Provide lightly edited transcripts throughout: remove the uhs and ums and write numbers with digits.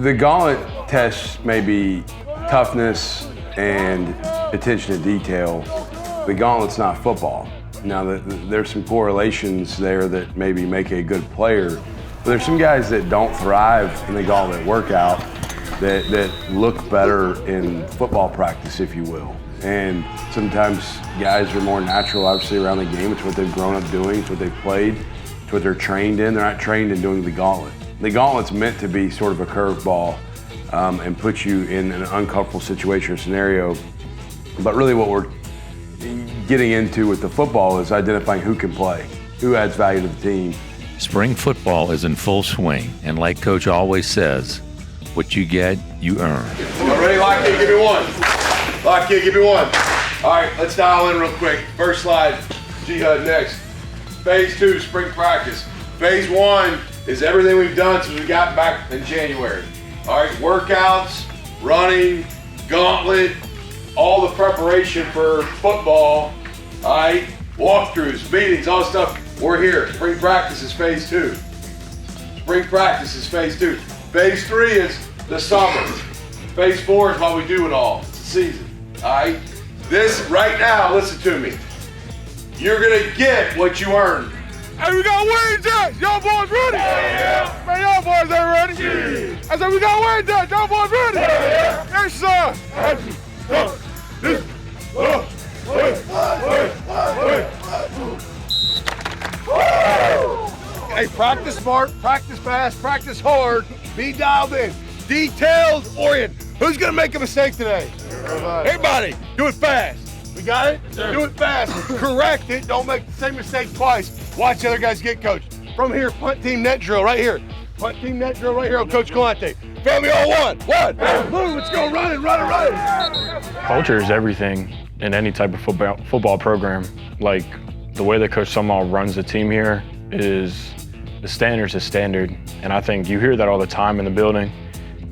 The gauntlet tests maybe toughness and attention to detail. The gauntlet's not football. Now, there's some correlations there that maybe make a good player, but there's some guys that don't thrive in the gauntlet workout that look better in football practice, if you will. And sometimes guys are more natural, obviously, around the game. It's what they've grown up doing, it's what they've played, it's what they're trained in. They're not trained in doing the gauntlet. The gauntlet's meant to be sort of a curveball and put you in an uncomfortable situation or scenario. But really what we're getting into with the football is identifying who can play, who adds value to the team. Spring football is in full swing, and like Coach always says, what you get, you earn. All ready? Lock kid, give me one. Lock kid, give me one. All right, let's dial in real quick. First slide, G-HUD next. Phase 2, spring practice. Phase 1 is everything we've done since we got back in January. All right, workouts, running, gauntlet, all the preparation for football, all right, walkthroughs, meetings, all the stuff. We're here. Spring practice is phase 2. Spring practice is phase 2. Phase 3 is the summer. Phase 4 is while we do it all. It's the season, all right? This, right now, listen to me. You're gonna get what you earn. Hey, we got win jacks. Y'all boys ready? Yeah. Man, y'all boys ain't ready. Yeah. I said we got win jacks. Y'all boys ready? Yeah. Yes, sir. Hey, practice smart, practice fast, practice hard, be dialed in, detailed oriented. Who's gonna make a mistake today? Everybody, do it fast. We got it? Sure. Do it fast. Correct it. Don't make the same mistake twice. Watch the other guys get coached. From here, punt team net drill right here. Punt team net drill right here on Coach Galante. Family on one. Move, let's go running. Culture is everything in any type of football program. Like the way that Coach Sumrall runs the team here is the standard's a standard. And I think you hear that all the time in the building.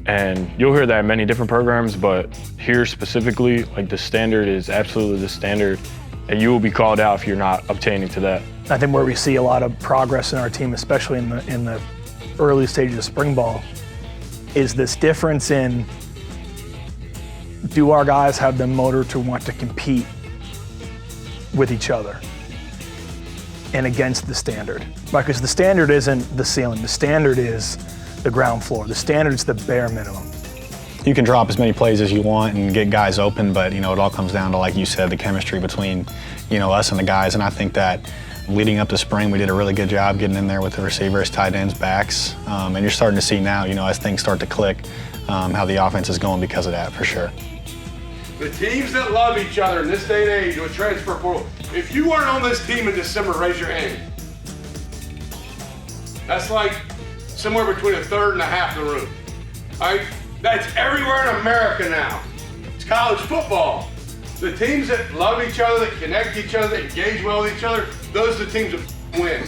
And you'll hear that in many different programs, but here specifically, like the standard is absolutely the standard, and you will be called out if you're not obtaining to that. I think where we see a lot of progress in our team, especially in the early stages of spring ball, is this difference in, do our guys have the motor to want to compete with each other and against the standard? Because the standard isn't the ceiling, the standard is the ground floor. The standard's the bare minimum. You can drop as many plays as you want and get guys open, but it all comes down to, like you said, the chemistry between us and the guys. And I think that leading up to spring, we did a really good job getting in there with the receivers, tight ends, backs, and you're starting to see now, as things start to click, how the offense is going because of that, for sure. The teams that love each other in this day and age with transfer portal, if you weren't on this team in December, raise your hand. That's like somewhere between a third and a half of the room. All right? That's everywhere in America now. It's college football. The teams that love each other, that connect each other, that engage well with each other, those are the teams that win.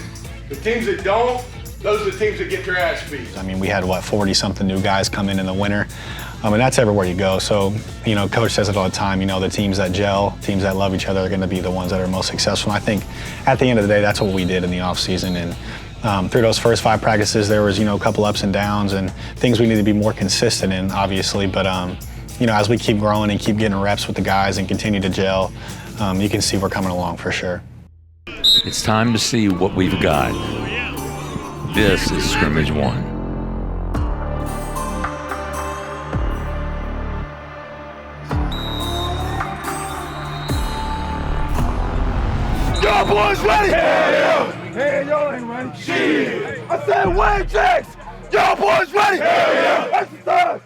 The teams that don't, those are the teams that get their ass beat. I mean, we had, 40-something new guys come in the winter. And that's everywhere you go. So, Coach says it all the time, the teams that gel, teams that love each other are going to be the ones that are most successful. And I think at the end of the day, that's what we did in the off-season. And through those first 5 practices, there was, a couple ups and downs and things we need to be more consistent in, obviously. But, as we keep growing and keep getting reps with the guys and continue to gel, you can see we're coming along for sure. It's time to see what we've got. This is Scrimmage 1. Y'all boys ready? Hell yeah! Hey, y'all ain't ready. Shit! I said win jacks! Y'all boys ready? Hell yeah! Exercise!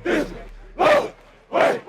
This, wait.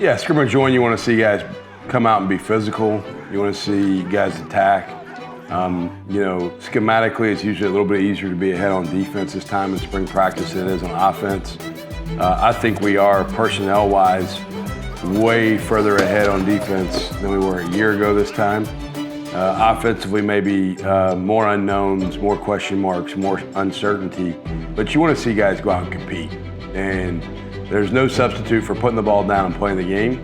Yeah, scrimmage one, you want to see guys come out and be physical. You want to see guys attack. Schematically, it's usually a little bit easier to be ahead on defense this time in spring practice than it is on offense. I think we are, personnel-wise, way further ahead on defense than we were a year ago this time. Offensively, maybe more unknowns, more question marks, more uncertainty. But you want to see guys go out and compete. And there's no substitute for putting the ball down and playing the game.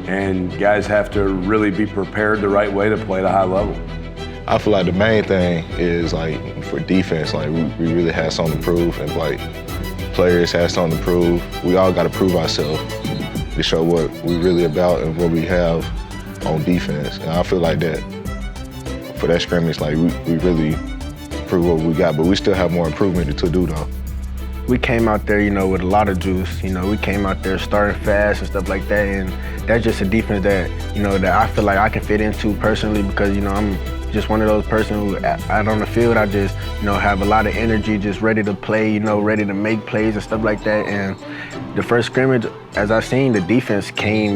And guys have to really be prepared the right way to play at a high level. I feel like the main thing is, like, for defense, like, we really have something to prove, and, like, players have something to prove. We all got to prove ourselves to show what we're really about and what we have on defense. And I feel like that for that scrimmage, like, we really prove what we got, but we still have more improvement to do, though. We came out there, with a lot of juice. We came out there starting fast and stuff like that, and that's just a defense that, that I feel like I can fit into personally because, I'm just one of those persons who, out on the field, I just, have a lot of energy, just ready to play, ready to make plays and stuff like that. And the first scrimmage, as I seen, the defense came,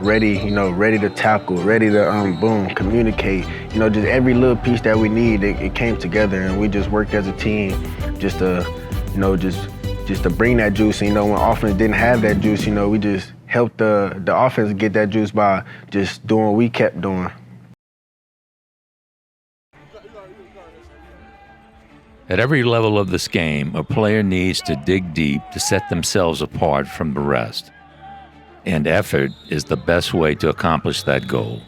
ready to tackle, ready to, communicate. Just every little piece that we need, it came together, and we just worked as a team just to, just to bring that juice. When offense didn't have that juice, we just helped the offense get that juice by just doing what we kept doing. At every level of this game, a player needs to dig deep to set themselves apart from the rest. And effort is the best way to accomplish that goal.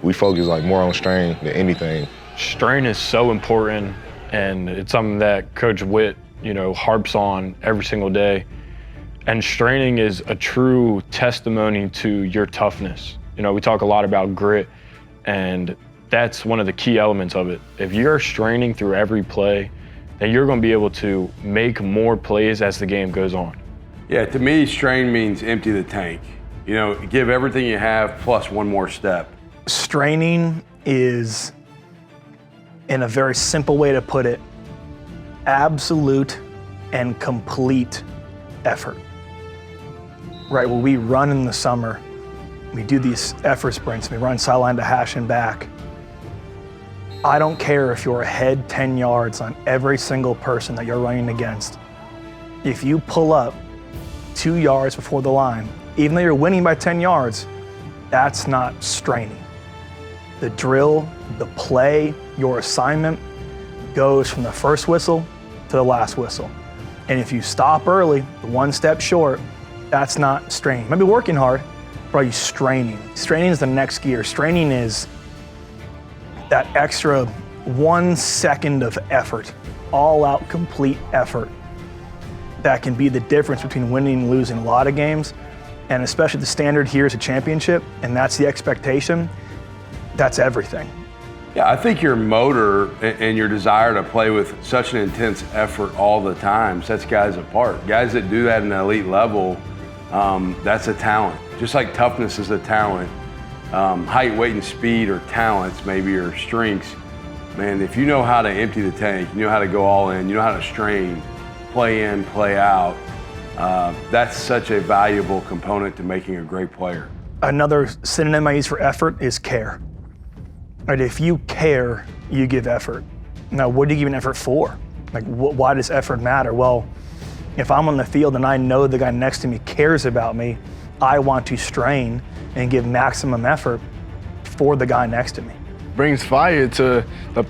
We focus more on strain than anything. Strain is so important, and it's something that Coach Witt, harps on every single day. And straining is a true testimony to your toughness. We talk a lot about grit, and that's one of the key elements of it. If you're straining through every play, then you're going to be able to make more plays as the game goes on. Yeah, to me, strain means empty the tank. Give everything you have plus one more step. Straining is, in a very simple way to put it, absolute and complete effort. Right, well, we run in the summer, we do these effort sprints, we run sideline to hash and back. I don't care if you're ahead 10 yards on every single person that you're running against. If you pull up 2 yards before the line, even though you're winning by 10 yards, that's not straining. The drill, the play, your assignment goes from the first whistle to the last whistle. And if you stop early, one step short, that's not straining. You might be working hard, but are you straining? Straining is the next gear. Straining is that extra 1 second of effort, all out, complete effort. That can be the difference between winning and losing a lot of games. And especially the standard here is a championship, and that's the expectation. That's everything. Yeah, I think your motor and your desire to play with such an intense effort all the time sets guys apart. Guys that do that at an elite level, that's a talent. Just like toughness is a talent, height, weight, and speed are talents, maybe, or strengths. Man, if you know how to empty the tank, you know how to go all in, you know how to strain, play in, play out, that's such a valuable component to making a great player. Another synonym I use for effort is care. Right, if you care, you give effort. Now, what do you give an effort for? Why does effort matter? Well, if I'm on the field and I know the guy next to me cares about me, I want to strain and give maximum effort for the guy next to me. Brings fire to the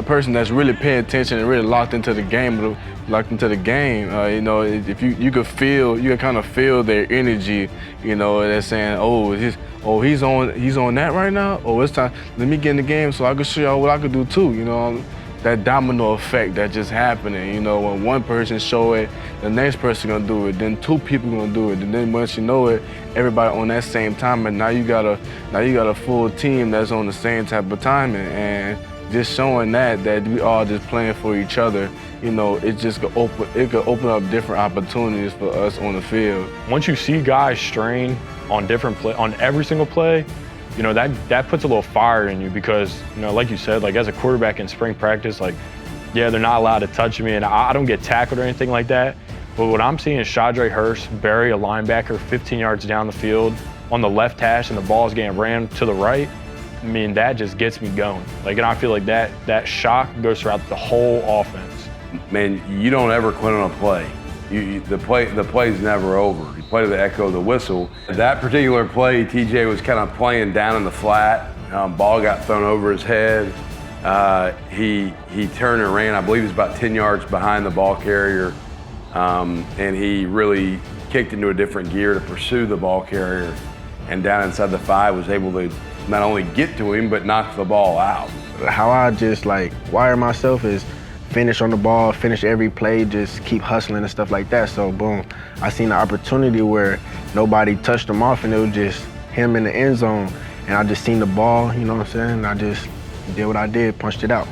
person that's really paying attention and really locked into the game. If you could kind of feel their energy. They're saying, he's on that right now. Oh, it's time. Let me get in the game so I can show y'all what I could do too. That domino effect that just happening. When one person show it, the next person gonna do it. Then 2 people gonna do it. And then once you know it, everybody on that same time. And now you got a full team that's on the same type of timing. And just showing that we all just playing for each other. It just could open up different opportunities for us on the field. Once you see guys strain on on every single play, that puts a little fire in you because, like you said, as a quarterback in spring practice, they're not allowed to touch me and I don't get tackled or anything like that. But what I'm seeing is Shadre Hurst bury a linebacker 15 yards down the field on the left hash and the ball's getting ran to the right, I mean, that just gets me going. Like, and I feel like that shock goes throughout the whole offense. Man, you don't ever quit on a play. The play's never over. You play to the echo of the whistle. That particular play, TJ was kind of playing down in the flat. Ball got thrown over his head. He turned and ran. I believe he was about 10 yards behind the ball carrier, and he really kicked into a different gear to pursue the ball carrier. And down inside the 5 was able to not only get to him but knock the ball out. How I just like wire myself is finish on the ball, finish every play, just keep hustling and stuff like that. So boom, I seen the opportunity where nobody touched him off and it was just him in the end zone. And I just seen the ball, you know what I'm saying? And I just did what I did, punched it out.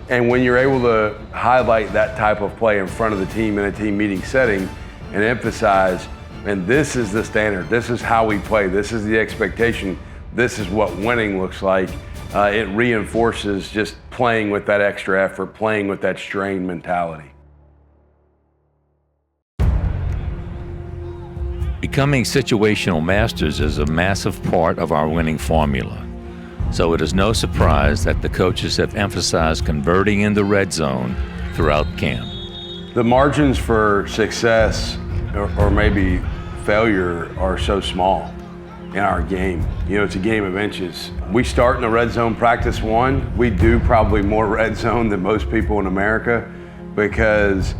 And when you're able to highlight that type of play in front of the team in a team meeting setting and emphasize, and this is the standard, this is how we play, this is the expectation, this is what winning looks like, it reinforces just playing with that extra effort, playing with that strained mentality. Becoming situational masters is a massive part of our winning formula. So it is no surprise that the coaches have emphasized converting in the red zone throughout camp. The margins for success or maybe failure are so small in our game. You know, it's a game of inches. We start in the red zone practice 1. We do probably more red zone than most people in America because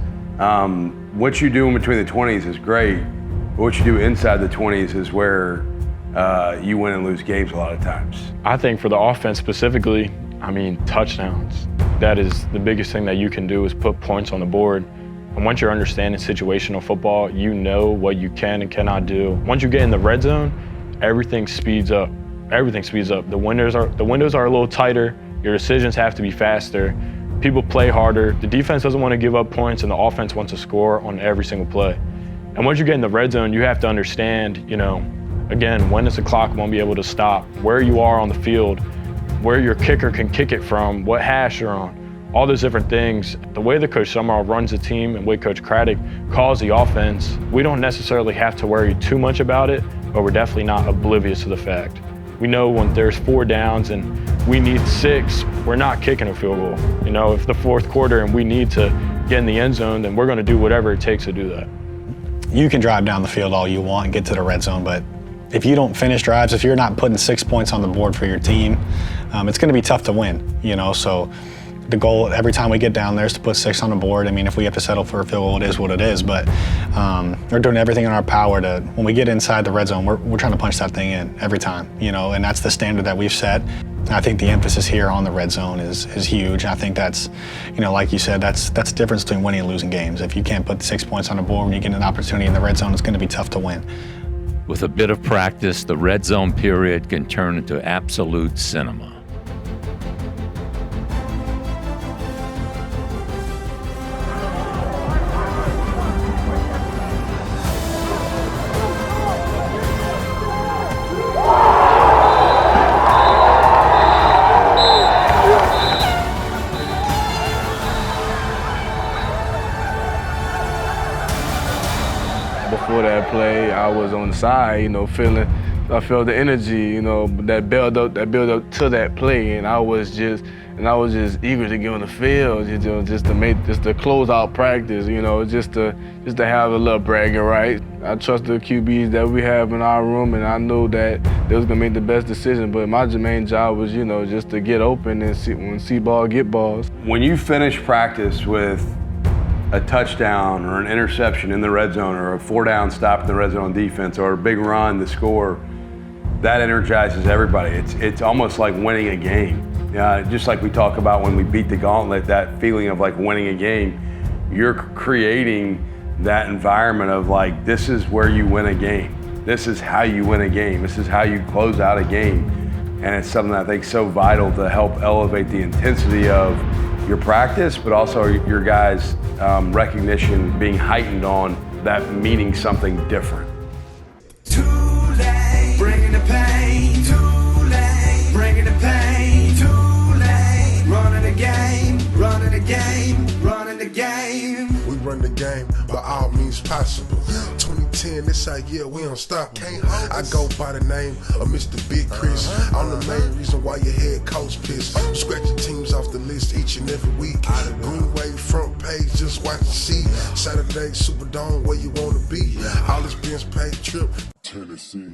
what you do in between the 20s is great, but what you do inside the 20s is where you win and lose games a lot of times. I think for the offense specifically, I mean, touchdowns. That is the biggest thing that you can do is put points on the board. And once you're understanding situational football, you know what you can and cannot do. Once you get in the red zone, everything speeds up. Everything speeds up. The windows are a little tighter. Your decisions have to be faster. People play harder. The defense doesn't want to give up points, and the offense wants to score on every single play. And once you get in the red zone, you have to understand, you know, again, when the clock won't be able to stop, where you are on the field, where your kicker can kick it from, what hash you're on, all those different things. The way that Coach Sumrall runs the team and the way Coach Craddock calls the offense, we don't necessarily have to worry too much about it, but we're definitely not oblivious to the fact. We know when there's 4 downs and we need 6, we're not kicking a field goal. You know, if the 4th quarter and we need to get in the end zone, then we're going to do whatever it takes to do that. You can drive down the field all you want and get to the red zone, but if you don't finish drives, if you're not putting 6 points on the board for your team, it's going to be tough to win, you know, so the goal every time we get down there is to put 6 on the board. I mean, if we have to settle for a field goal, it is what it is, but we're doing everything in our power to, when we get inside the red zone, we're trying to punch that thing in every time, you know, and that's the standard that we've set. I think the emphasis here on the red zone is huge. I think that's, you know, like you said, that's the difference between winning and losing games. If you can't put 6 points on the board when you get an opportunity in the red zone, it's going to be tough to win. With a bit of practice, the red zone period can turn into absolute cinema. Before that play, I was on the side, you know, I felt the energy, you know, that build up to that play, and I was just eager to get on the field, you know, just to close out practice, you know, just to have a little bragging right. I trust the QBs that we have in our room, and I know that they was gonna make the best decision. But my main job was, you know, just to get open and see ball, get balls. When you finish practice with a touchdown or an interception in the red zone or a 4-down stop in the red zone defense or a big run to score, that energizes everybody. It's almost like winning a game. Just like we talk about when we beat the gauntlet, that feeling of like winning a game, you're creating that environment of like, this is where you win a game. This is how you win a game. This is how you close out a game. And it's something that I think is so vital to help elevate the intensity of your practice, but also your guys' recognition being heightened on that meaning something different. Tulane, bringing the pain. Tulane, bringing the pain. Tulane, running the game, running the game, running the game. We run the game by all means possible. 22 10, this our year, we don't stop. I go by the name of Mr. Big Chris. I'm the main reason why your head coach pissed. Scratching teams off the list each and every week. Green Wave front page, just watch and see. Saturday Superdome, where you wanna be. All this bench paid trip, Tennessee.